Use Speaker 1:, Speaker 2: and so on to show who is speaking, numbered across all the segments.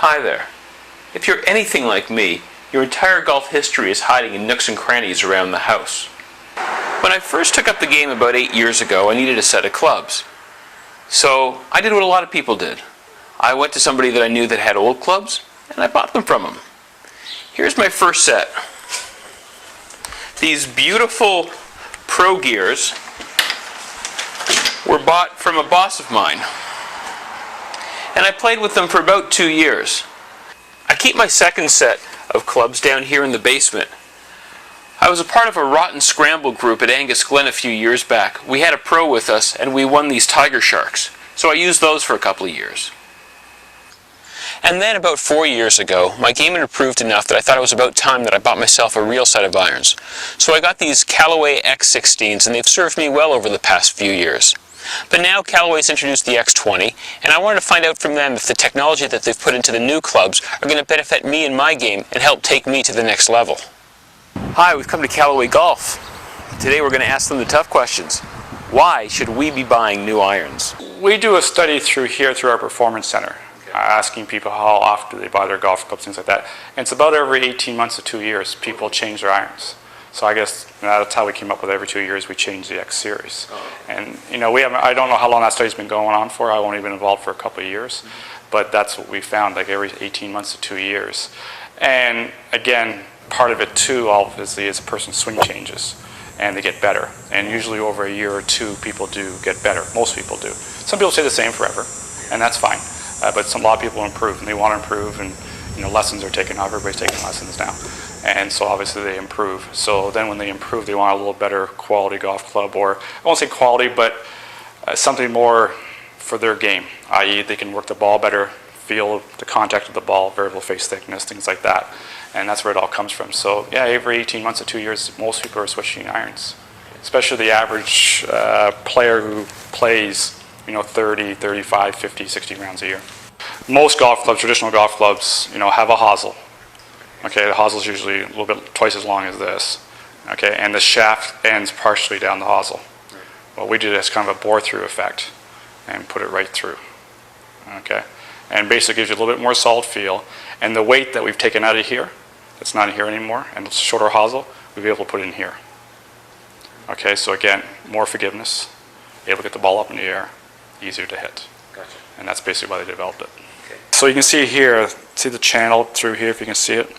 Speaker 1: Hi there. If you're anything like me, your entire golf history is hiding in nooks and crannies around the house. When I first took up the game about 8 years ago, I needed a set of clubs. So I did what a lot of people did. I went to somebody that I knew that had old clubs, and I bought them from him. Here's my first set. These beautiful Pro Gears were bought from a boss of mine, and I played with them for about 2 years. I keep my second set of clubs down here in the basement. I was a part of a rotten scramble group at Angus Glen a few years back. We had a pro with us, and we won these Tiger Sharks, so I used those for a couple of years. And then about 4 years ago, my game had improved enough that I thought it was about time that I bought myself a real set of irons. So I got these Callaway X-16s, and they've served me well over the past few years. But now Callaway's introduced the X-20, and I wanted to find out from them if the technology that they've put into the new clubs are going to benefit me in my game and help take me to the next level. Hi, we've come to Callaway Golf. Today we're going to ask them the tough questions. Why should we be buying new irons?
Speaker 2: We do a study through our performance center, asking people how often do they buy their golf clubs, things like that. And it's about every 18 months to 2 years people change their irons. So I guess that's how we came up with every 2 years we changed the X series. And I don't know how long that study's been going on for. I've only been involved for a couple of years, but that's what we found, like every 18 months to 2 years. And again, part of it too, obviously, is a person's swing changes and they get better. And usually over a year or two, people do get better. Most people do. Some people stay the same forever, and that's fine. But a lot of people improve, and they want to improve, and lessons are taken off. Everybody's taking lessons now. And so obviously they improve. So then when they improve, they want a little better quality golf club, or I won't say quality, but something more for their game, i.e. they can work the ball better, feel the contact of the ball, variable face thickness, things like that. And that's where it all comes from. So yeah, every 18 months to 2 years, most people are switching irons, especially the average player who plays 30, 35, 50, 60 rounds a year. Most golf clubs, traditional golf clubs, have a hosel. Okay, the hosel is usually a little bit twice as long as this. Okay, and the shaft ends partially down the hosel. What we did is kind of a bore-through effect and put it right through. Okay, and basically gives you a little bit more solid feel. And the weight that we've taken out of here, that's not in here anymore, and it's a shorter hosel, we'll be able to put it in here. Okay, so again, more forgiveness, able to get the ball up in the air, easier to hit.
Speaker 1: Gotcha.
Speaker 2: And that's basically why they developed it.
Speaker 1: Okay.
Speaker 2: So you can see here, see the channel through here if you can see it.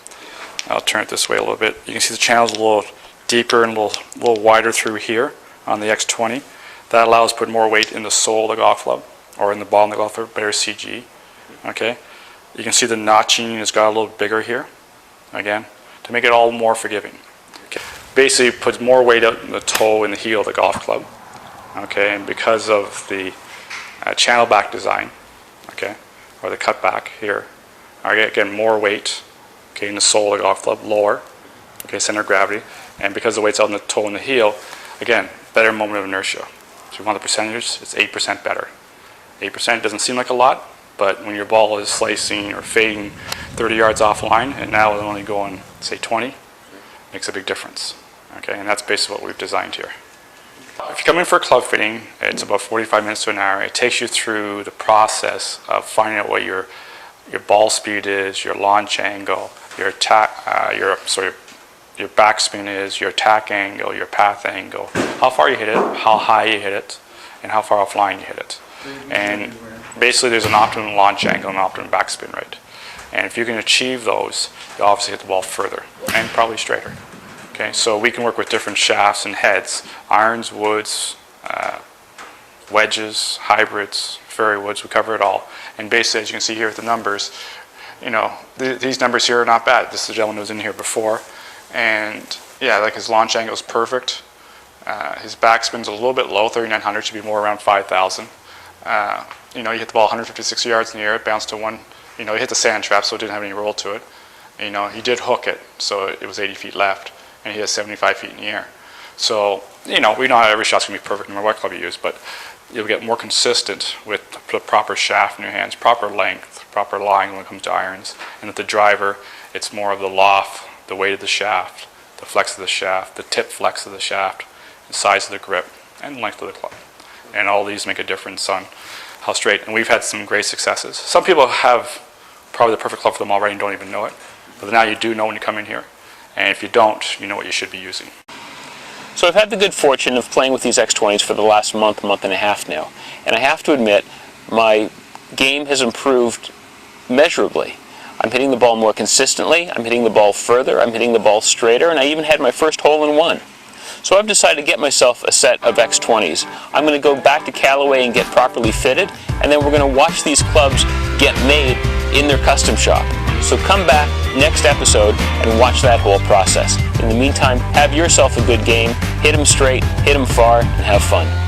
Speaker 2: I'll turn it this way a little bit. You can see the channel's a little deeper and a little wider through here on the X-20. That allows us to put more weight in the sole of the golf club, or in the ball of the golf club, better CG. Okay. You can see the notching has got a little bigger here, again, to make it all more forgiving. Okay. Basically, it puts more weight out in the toe and the heel of the golf club. Okay, and because of the channel back design, okay, or the cut back here, again, more weight, okay, in the sole of the golf club, lower, okay, center of gravity, and because the weight's out in the toe and the heel, again, better moment of inertia. So if you want the percentages, it's 8% better. 8% doesn't seem like a lot, but when your ball is slicing or fading 30 yards offline, and now it's only going, say, 20, makes a big difference. Okay, and that's basically what we've designed here. If you come in for a club fitting, it's about 45 minutes to an hour. It takes you through the process of finding out what your ball speed is, your launch angle, your backspin is, your attack angle, your path angle, how far you hit it, how high you hit it, and how far offline you hit it. And basically there's an optimum launch angle and an optimum backspin rate. And if you can achieve those, you obviously hit the ball further and probably straighter. Okay, so we can work with different shafts and heads, irons, woods, wedges, hybrids, fairway woods, we cover it all. And basically, as you can see here with the numbers, these numbers here are not bad. This is the gentleman who was in here before. And yeah, like his launch angle is perfect. His backspin's a little bit low, 3,900, should be more around 5,000. You hit the ball 156 yards in the air, it bounced to one, he hit the sand trap, so it didn't have any roll to it. He did hook it, so it was 80 feet left. And he has 75 feet in the air. So, we know not every shot's going to be perfect no matter what club you use, but you'll get more consistent with the proper shaft in your hands, proper length, proper line when it comes to irons. And with the driver, it's more of the loft, the weight of the shaft, the flex of the shaft, the tip flex of the shaft, the size of the grip, and the length of the club. And all these make a difference on how straight. And we've had some great successes. Some people have probably the perfect club for them already and don't even know it. But now you do know when you come in here. And if you don't, you know what you should be using.
Speaker 1: So I've had the good fortune of playing with these X-20s for the last month and a half now. And I have to admit, my game has improved measurably. I'm hitting the ball more consistently, I'm hitting the ball further, I'm hitting the ball straighter, and I even had my first hole-in-one. So I've decided to get myself a set of X-20s. I'm going to go back to Callaway and get properly fitted, and then we're going to watch these clubs get made in their custom shop. So come back next episode and watch that whole process. In the meantime, have yourself a good game, hit them straight, hit them far, and have fun.